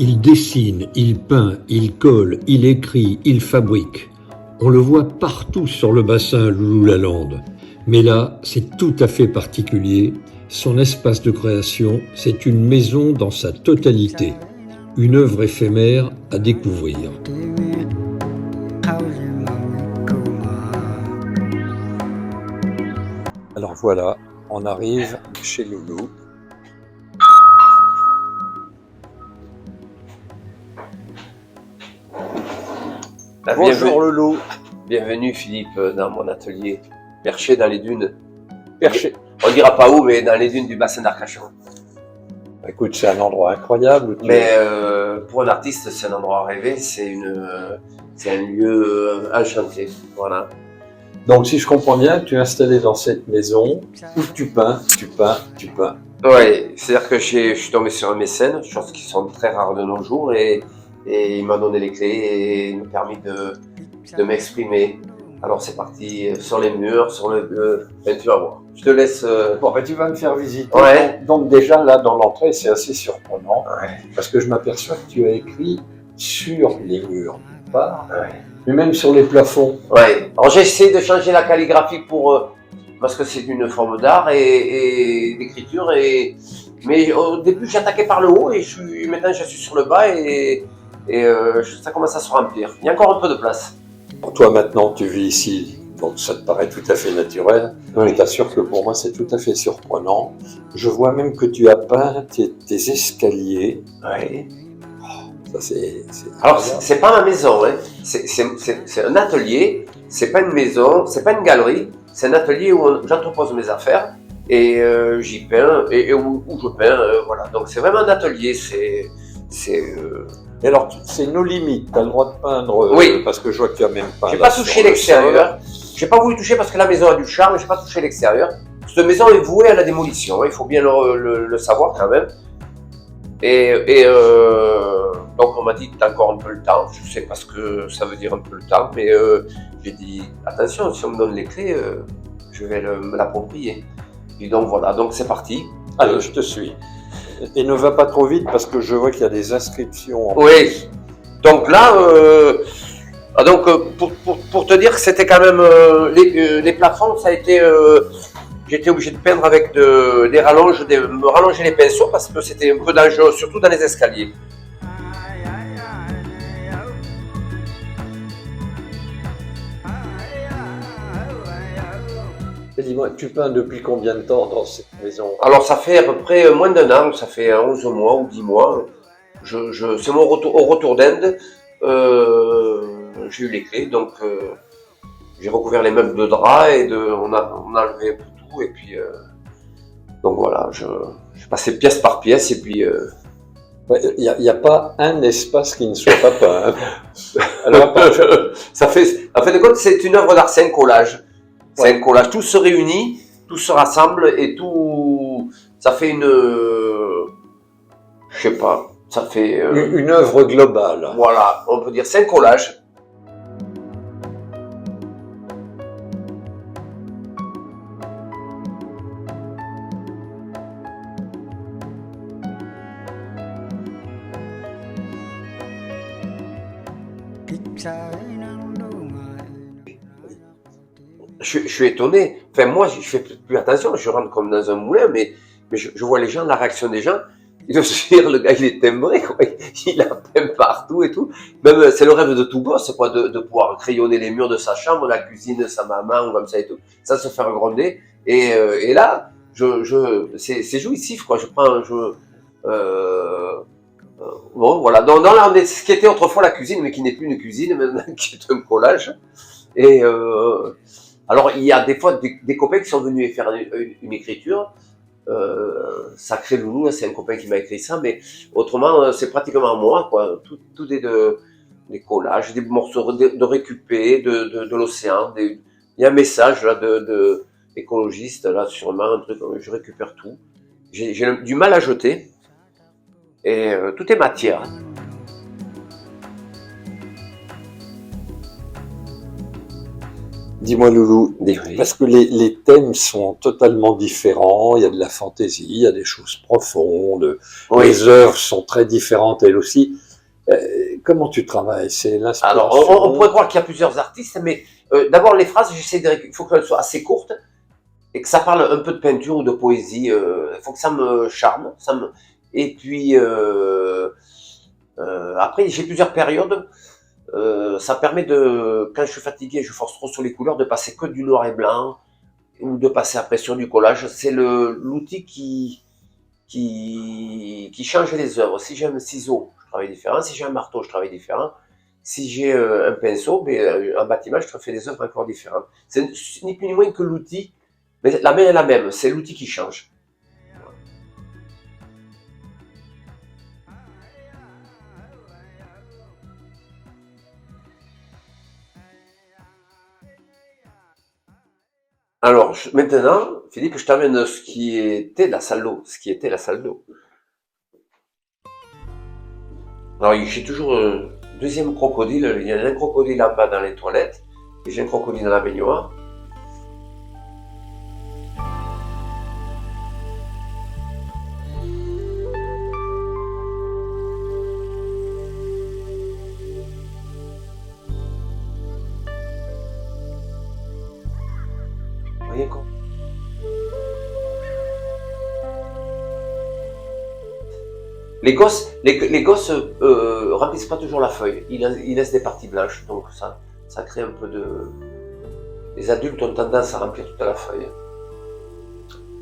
Il dessine, il peint, il colle, il écrit, il fabrique. On le voit partout sur le bassin Loulou-la-Lande. Mais là, c'est tout à fait particulier. Son espace de création, c'est une maison dans sa totalité. Une œuvre éphémère à découvrir. Alors voilà, on arrive chez Loulou. Bonjour Loulou. Bienvenue Philippe dans mon atelier, perché dans les dunes. Perché, on dira pas où, mais dans les dunes du bassin d'Arcachon. Écoute, c'est un endroit incroyable. Mais pour un artiste, c'est un endroit rêvé, c'est un lieu enchanté. Voilà. Donc si je comprends bien, tu es installé dans cette maison où tu peins. Oui, c'est-à-dire que je suis tombé sur un mécène, choses qui sont très rares de nos jours, et il m'a donné les clés et il m'a permis de m'exprimer. Alors c'est parti sur les murs, sur le... tu vas voir. Je te laisse... Bon, ben, tu vas me faire visiter. Ouais. Donc déjà, là, dans l'entrée, c'est assez surprenant. Ouais. Parce que je m'aperçois que tu as écrit sur les murs, d'une part, Ouais. mais même sur les plafonds. Ouais. Alors j'essaie de changer la calligraphie parce que c'est une forme d'art et d'écriture. Mais au début, j'attaquais par le haut et maintenant je suis sur le bas et ça commence à se remplir. Il y a encore un peu de place. Pour toi, maintenant, tu vis ici, donc ça te paraît tout à fait naturel. Oui. Je t'assure que pour moi, c'est tout à fait surprenant. Je vois même que tu as peint tes escaliers. Ouais. Ça, c'est Alors, c'est pas ma maison, hein. C'est un atelier, c'est pas une maison, c'est pas une galerie, c'est un atelier où j'entrepose mes affaires et j'y peins et où je peins, voilà. Donc c'est vraiment un atelier, Et alors, c'est nos limites. Tu as le droit de peindre, Oui. parce que je vois que tu as même peint. J'ai là, pas sur touché le l'extérieur, j'ai pas voulu toucher parce que la maison a du charme, j'ai pas touché l'extérieur. Cette maison est vouée à la démolition, il faut bien le savoir quand même. Donc on m'a dit t'as encore un peu le temps, je sais pas ce que ça veut dire un peu le temps, mais j'ai dit attention, si on me donne les clés, je vais me l'approprier. Et donc voilà, donc c'est parti. Allez, je te suis. Et ne va pas trop vite parce que je vois qu'il y a des inscriptions. Oui, donc là, pour te dire que c'était quand même les plafonds, ça a été, j'étais obligé de peindre avec des rallonges, me rallonger les pinceaux parce que c'était un peu dangereux, surtout dans les escaliers. Et dis-moi, tu peins depuis combien de temps dans cette maison? Alors ça fait à peu près moins d'un an, ça fait 11 mois ou 10 mois. C'est mon retour, au retour d'Inde. J'ai eu les clés, donc j'ai recouvert les meubles de drap et on a enlevé un peu tout. Et puis, donc voilà, j'ai passé pièce par pièce et puis... Il n'y a pas un espace qui ne soit pas peint. Alors, ça fait, en fin de compte, c'est une œuvre d'art, c'est un collage. C'est un collage, tout se réunit, tout se rassemble et tout, ça fait je sais pas, ça fait... Une œuvre globale. Voilà, on peut dire c'est un collage. Je suis étonné. Enfin, moi, je fais plus attention. Je rentre comme dans un moulin, mais je vois les gens, la réaction des gens. Je veux dire, le gars, il est timbré, quoi. Il a peint partout et tout. Même, c'est le rêve de tout gosse, quoi, de pouvoir crayonner les murs de sa chambre, la cuisine de sa maman, comme ça et tout. Ça, se faire gronder. Et là, c'est jouissif, quoi. Bon, voilà. Là, on est ce qui était autrefois la cuisine, mais qui n'est plus une cuisine, maintenant, qui est un collage. Alors, il y a des fois des copains qui sont venus faire une écriture. Sacré Loulou, c'est un copain qui m'a écrit ça, mais autrement, c'est pratiquement moi, quoi. Tout est des collages, des morceaux de récupérés de l'océan. Il y a un message là écologiste, là, sûrement, un truc, je récupère tout. J'ai du mal à jeter. Et tout est matière. Dis-moi, Loulou, Oui. parce que les thèmes sont totalement différents, il y a de la fantaisie, il y a des choses profondes, Oui. les œuvres sont très différentes elles aussi. Comment tu travailles? C'est Alors, l'inspiration? on pourrait croire qu'il y a plusieurs artistes, mais d'abord les phrases, il faut qu'elles soient assez courtes et que ça parle un peu de peinture ou de poésie. Il faut que ça me charme. Et puis, après, j'ai plusieurs périodes. Ça permet de, quand je suis fatigué, je force trop sur les couleurs, de passer que du noir et blanc ou de passer après sur du collage. C'est l'outil qui change les œuvres. Si j'ai un ciseau, je travaille différent. Si j'ai un marteau, je travaille différent. Si j'ai un pinceau, un bâtiment, je fais des œuvres encore différentes. C'est ni plus ni moins que l'outil, mais la main est la même, c'est l'outil qui change. Alors, maintenant, Philippe, je t'amène ce qui était la salle d'eau. Alors, j'ai toujours un deuxième crocodile. Il y a un crocodile en bas dans les toilettes et j'ai un crocodile dans la baignoire. Vous voyez quoi? Les gosses remplissent pas toujours la feuille. Ils laissent des parties blanches, donc ça crée un peu de. Les adultes ont tendance à remplir toute la feuille.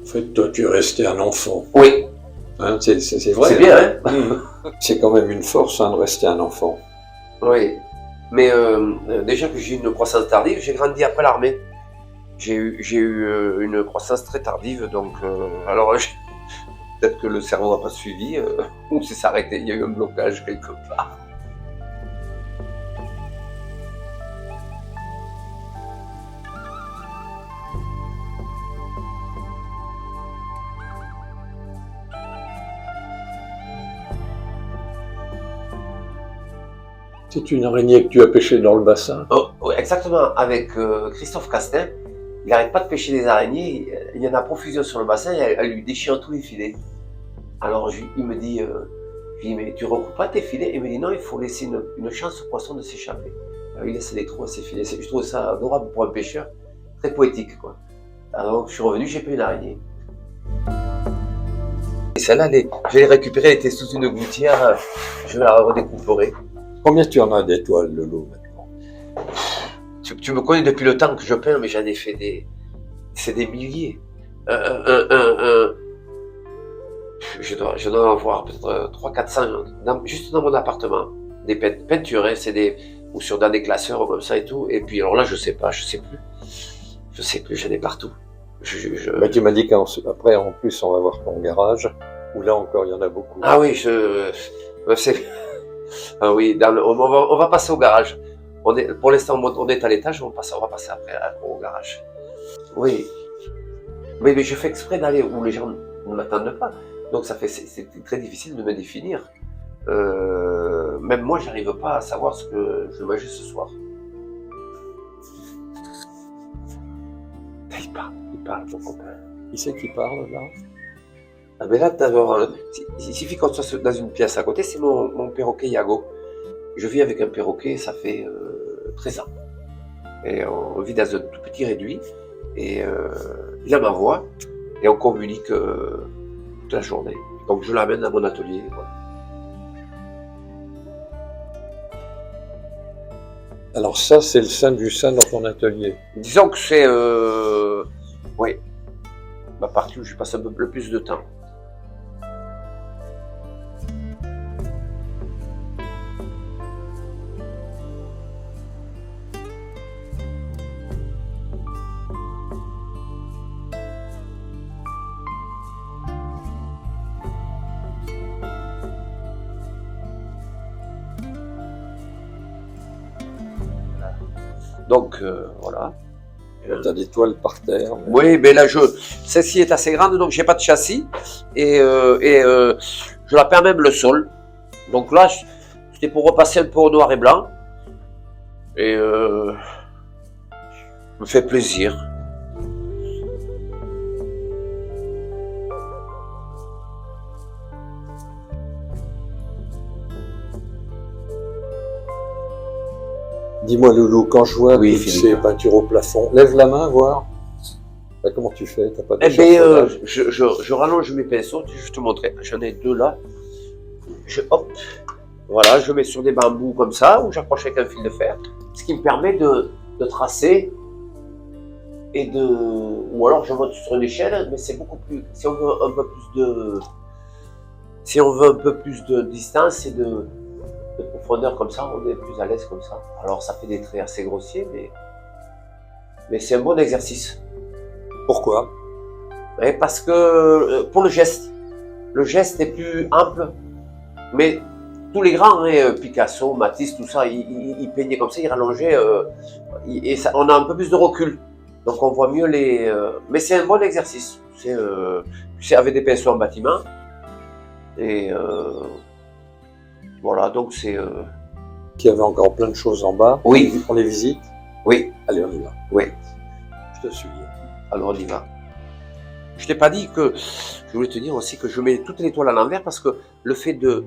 En fait, toi, tu es resté un enfant. Oui. Hein, c'est vrai. C'est bien, hein? C'est quand même une force de rester un enfant. Oui. Mais déjà que j'ai une croissance tardive, j'ai grandi après l'armée. J'ai eu une croissance très tardive, donc alors peut-être que le cerveau n'a pas suivi, ou c'est s'arrêté, il y a eu un blocage quelque part. C'est une araignée que tu as pêchée dans le bassin. Oh, oui, exactement, avec Christophe Castin, il n'arrête pas de pêcher des araignées, il y en a profusion sur le bassin, elle lui déchire tous les filets. Alors il me dit, je dis, mais tu recoupes pas tes filets? Il me dit non, il faut laisser une chance au poisson de s'échapper. Alors il laisse des trous à ses filets. Je trouve ça adorable pour un pêcheur, très poétique, quoi. Alors je suis revenu, j'ai pris une araignée. Et celle-là, je l'ai récupérée, elle était sous une gouttière, je la redécouperai. Combien tu en as d'étoiles, Lolo, maintenant? Tu me connais depuis le temps que je peins, mais j'en ai fait c'est des milliers. Je dois en avoir peut-être 300-400 juste dans mon appartement. Des peintures, hein, ou dans des classeurs comme ça et tout. Et puis alors là, je sais plus, j'en ai partout. Bah, tu m'as dit qu'après, en plus, on va voir ton garage, où là encore, il y en a beaucoup. Ah oui, ah oui, on va passer au garage. Pour l'instant, on est à l'étage, on va passer après au garage. Oui. Mais je fais exprès d'aller où les gens ne m'attendent pas. Donc c'est très difficile de me définir. Même moi, j'arrive pas à savoir ce que je vais manger ce soir. Il parle, ton copain. Qui c'est qui parle, là? Ah ben là, il suffit qu'on soit dans une pièce à côté, c'est mon perroquet Yago. Je vis avec un perroquet, ça fait 13 ans. Et on vit dans un tout petit réduit. Et il a ma voix. Et on communique toute la journée. Donc je l'amène à mon atelier. Voilà. Alors ça, c'est le sein du sein dans ton atelier. Disons que c'est oui, ma partie où je passe un peu le plus de temps. Donc voilà. Tu as des toiles par terre. Mais... Oui, mais là, celle-ci est assez grande, donc j'ai pas de châssis. Et je la perds même le sol. Donc là, c'était pour repasser un peu au noir et blanc. Et me fait plaisir. Dis-moi, Loulou, quand je vois Oui, toutes Philippe. ces peintures au plafond, lève la main, voir. Bah, comment tu fais? T'as pas Eh d'échafaudage? je rallonge mes pinceaux, je vais te montrer. J'en ai deux là. Hop, voilà, je mets sur des bambous comme ça, ou j'accroche avec un fil de fer, ce qui me permet de tracer et de. Ou alors je monte sur une échelle, mais c'est beaucoup plus. Si on veut un peu plus de. Si on veut un peu plus de distance et de profondeur comme ça, on est plus à l'aise comme ça. Alors ça fait des traits assez grossiers, mais c'est un bon exercice. Pourquoi? Ouais, parce que pour le geste est plus ample, mais tous les grands, hein, Picasso, Matisse, tout ça, ils peignaient comme ça, ils rallongeaient, et ça, on a un peu plus de recul, donc on voit mieux les. Mais c'est un bon exercice. C'est avec des pinceaux en bâtiment, et voilà, donc c'est. Qu'il y avait encore plein de choses en bas. Oui. On les visite? Oui, Allez, on y va. oui. Je te suis. Alors on y va. Je t'ai pas dit que. Je voulais te dire aussi que je mets toutes les toiles à l'envers parce que le fait de.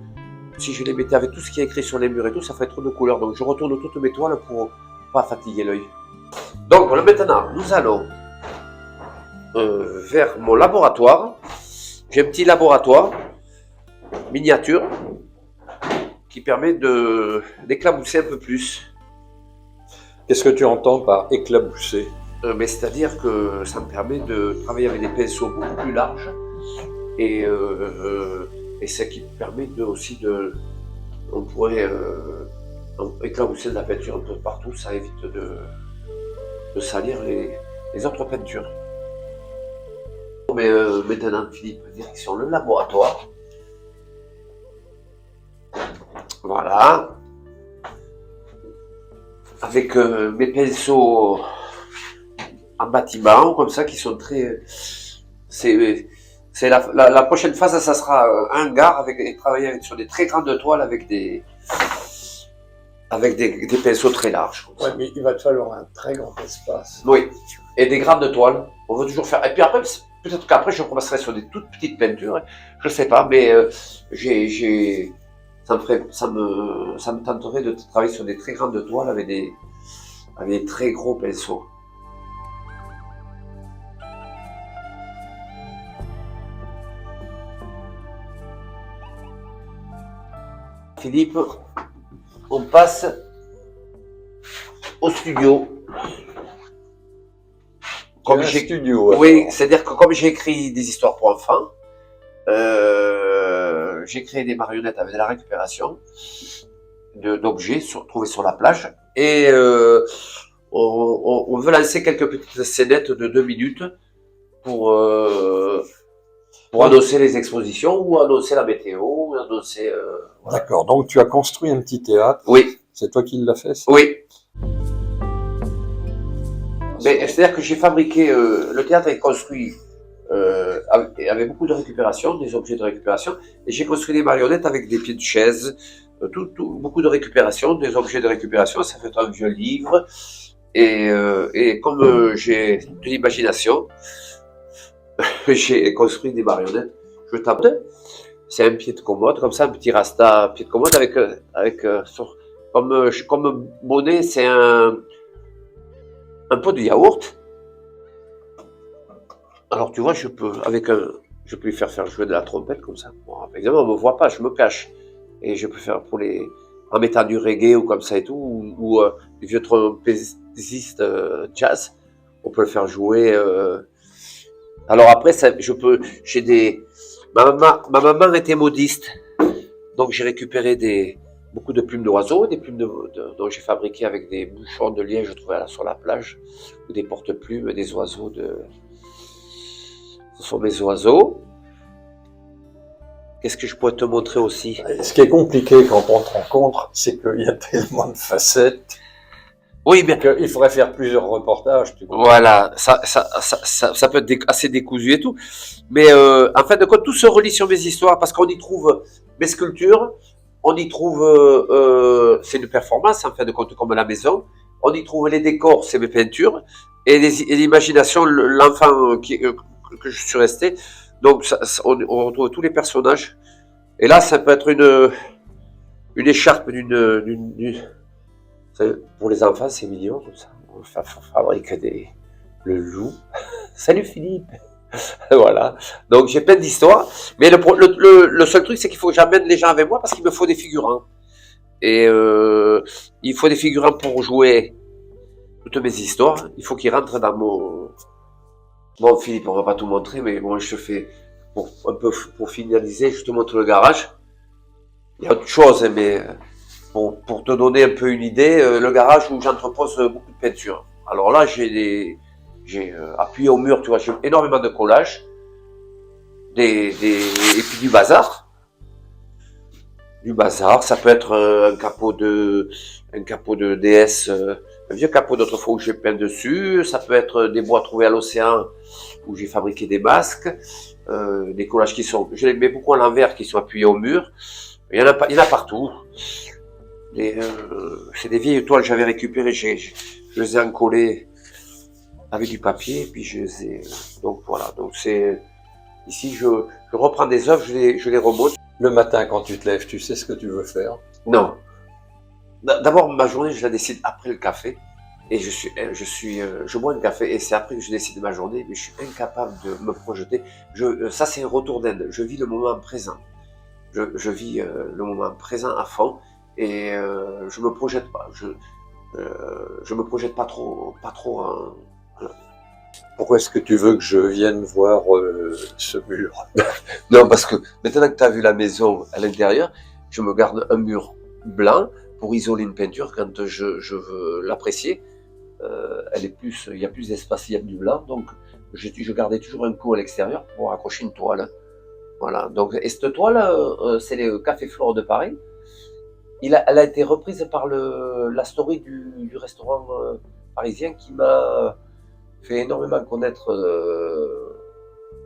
Si je les mettais avec tout ce qui est écrit sur les murs et tout, ça ferait trop de couleurs. Donc je retourne toutes mes toiles pour pas fatiguer l'œil. Donc voilà, maintenant, nous allons vers mon laboratoire. J'ai un petit laboratoire miniature qui permet d'éclabousser un peu plus. Qu'est-ce que tu entends par éclabousser? Mais c'est-à-dire que ça me permet de travailler avec des pinceaux beaucoup plus larges et ce qui permet aussi de. On pourrait éclabousser de la peinture un peu partout, ça évite de salir les autres peintures. Mais maintenant, Philippe, direction le laboratoire. Voilà. Avec mes pinceaux en bâtiment, comme ça, qui sont très. C'est la prochaine phase, ça sera un hangar et travailler sur des très grandes toiles avec des pinceaux très larges. Ouais, mais il va te falloir un très grand espace. Oui, et des grandes toiles. On veut toujours faire. Et puis après, peut-être qu'après, je commencerai sur des toutes petites peintures. Je sais pas, mais ça me tenterait de travailler sur des très grandes toiles avec des très gros pinceaux. Philippe, on passe au studio. Comme j'ai studio. Oui, c'est-à-dire que comme j'ai écrit des histoires pour enfants, j'ai créé des marionnettes avec de la récupération d'objets trouvés sur la plage. Et on veut lancer quelques petites scénettes de 2 minutes pour annoncer les expositions ou annoncer la météo, ou annoncer. Voilà. D'accord, donc tu as construit un petit théâtre. Oui. C'est toi qui l'as fait, ça? Oui. Mais c'est-à-dire que j'ai fabriqué, le théâtre est construit avec beaucoup de récupération, des objets de récupération, et j'ai construit des marionnettes avec des pieds de chaise, beaucoup de récupération, des objets de récupération, ça fait un vieux livre, et comme j'ai de l'imagination, j'ai construit des marionnettes. Je tape, c'est un pied de commode, comme ça, un petit rasta pied de commode comme monnaie, c'est un pot de yaourt. Alors tu vois, je peux lui faire jouer de la trompette comme ça. Bon, évidemment, on me voit pas, je me cache. Et je peux faire en mettant du reggae ou comme ça et tout, ou du vieux trompettiste jazz, on peut le faire jouer. Alors après, ma maman était modiste, donc j'ai récupéré beaucoup de plumes d'oiseaux, des plumes dont j'ai fabriqué avec des bouchons de liège trouvés sur la plage, ou des porte-plumes, des oiseaux Ce sont mes oiseaux. Qu'est-ce que je pourrais te montrer aussi? Ce qui est compliqué quand on te rencontre, c'est qu'il y a tellement de facettes. Oui, bien. Il faudrait faire plusieurs reportages. Tu vois. Voilà, ça peut être assez décousu et tout. Mais en fin de compte, tout se relie sur mes histoires parce qu'on y trouve mes sculptures, on y trouve. C'est une performance en fin de compte, comme la maison. on y trouve les décors, c'est mes peintures, et l'imagination, l'enfant que je suis resté. Donc on retrouve tous les personnages. Et là, ça peut être une écharpe pour les enfants, c'est mignon tout ça. On fabrique le loup. Salut Philippe. Voilà. Donc j'ai plein d'histoires. Mais le seul truc, c'est qu'il faut que j'amène les gens avec moi parce qu'il me faut des figurants. Et il faut des figurants pour jouer toutes mes histoires. Il faut qu'ils rentrent dans mon... Bon Philippe, on va pas tout montrer, mais bon, je te fais... un peu pour finaliser, je te montre le garage. Il y a autre chose, mais pour te donner un peu une idée, le garage où j'entrepose beaucoup de peinture. Alors là, j'ai appuyé au mur, tu vois, j'ai énormément de collages, et puis du bazar. Du bazar, ça peut être un capot de DS, un vieux capot d'autrefois où j'ai peint dessus. Ça peut être des bois trouvés à l'océan où j'ai fabriqué des masques, des collages qui sont, je les mets beaucoup à l'envers, qui sont appuyés au mur. Il y en a partout. C'est des vieilles toiles que j'avais récupérées, je les ai encollées avec du papier, et puis je les ai, donc voilà. Donc c'est, ici je reprends des œuvres, je les remonte. Le matin, quand tu te lèves, tu sais ce que tu veux faire? Non. D'abord, ma journée, je la décide après le café. Et je bois un café et c'est après que je décide de ma journée, mais je suis incapable de me projeter. Ça, c'est un retour d'Inde. Je vis le moment présent. Je vis le moment présent à fond et je me projette pas. Je me projette pas trop. Pourquoi est-ce que tu veux que je vienne voir ce mur? Non, parce que maintenant que tu as vu la maison à l'intérieur, je me garde un mur blanc pour isoler une peinture quand je veux l'apprécier. Il y a plus d'espace, il y a du blanc, donc je gardais toujours un coup à l'extérieur pour accrocher une toile. Voilà. Donc, et cette toile, c'est le Café Flore de Paris. Elle a été reprise par la story du restaurant parisien qui m'a fait énormément connaître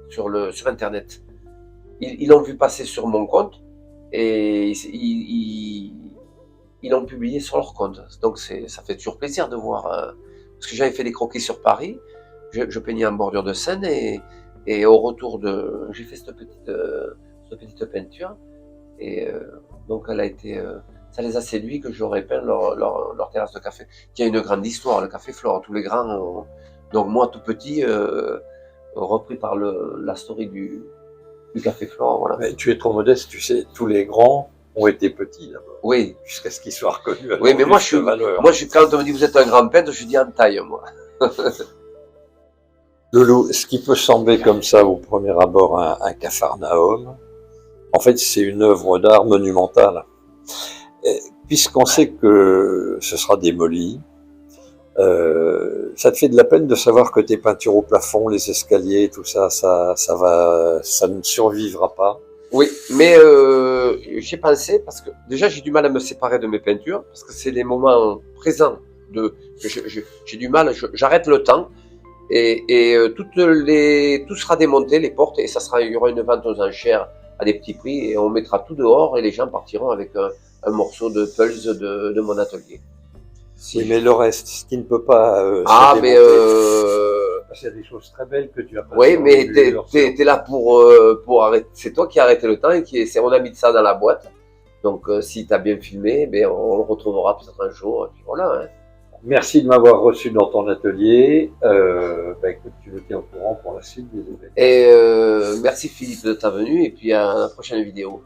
sur Internet. Ils l'ont vu passer sur mon compte et ils l'ont publié sur leur compte. Donc ça fait toujours plaisir de voir. Parce que j'avais fait des croquis sur Paris, je peignais en bordure de Seine et au retour j'ai fait cette petite peinture et donc elle a été... ça les a séduits que j'aurais peint leur terrasse de café, qui a une grande histoire, le Café Flore. Tous les grands, donc moi tout petit, repris par la story du Café Flore. Voilà. Mais tu es trop modeste, tu sais, tous les grands ont été petits d'abord. Oui. Jusqu'à ce qu'ils soient reconnus. Oui, mais moi quand on me dit vous êtes un grand peintre, je dis en taille, moi. Loulou, ce qui peut sembler comme ça au premier abord un capharnaüm, en fait c'est une œuvre d'art monumentale. Puisqu'on sait que ce sera démoli, ça te fait de la peine de savoir que tes peintures au plafond, les escaliers, tout ça, ça ne survivra pas. Oui, mais j'ai pensé, parce que déjà j'ai du mal à me séparer de mes peintures, parce que c'est les moments présents j'ai du mal, j'arrête le temps, et tout sera démonté, les portes, et il y aura une vente aux enchères à des petits prix, et on mettra tout dehors, et les gens partiront avec un morceau de pulse de mon atelier. Oui, mais le reste, ce qui ne peut pas se démonter, parce qu'il y a des choses très belles que tu as pas. Oui, mais t'es là pour arrêter. C'est toi qui as arrêté le temps et on a mis ça dans la boîte. Donc si tu as bien filmé, on le retrouvera peut-être un jour. Et puis voilà. Hein. Merci de m'avoir reçu dans ton atelier. Écoute, tu me tiens au courant pour la suite des événements. Et merci Philippe de ta venue et puis à la prochaine vidéo.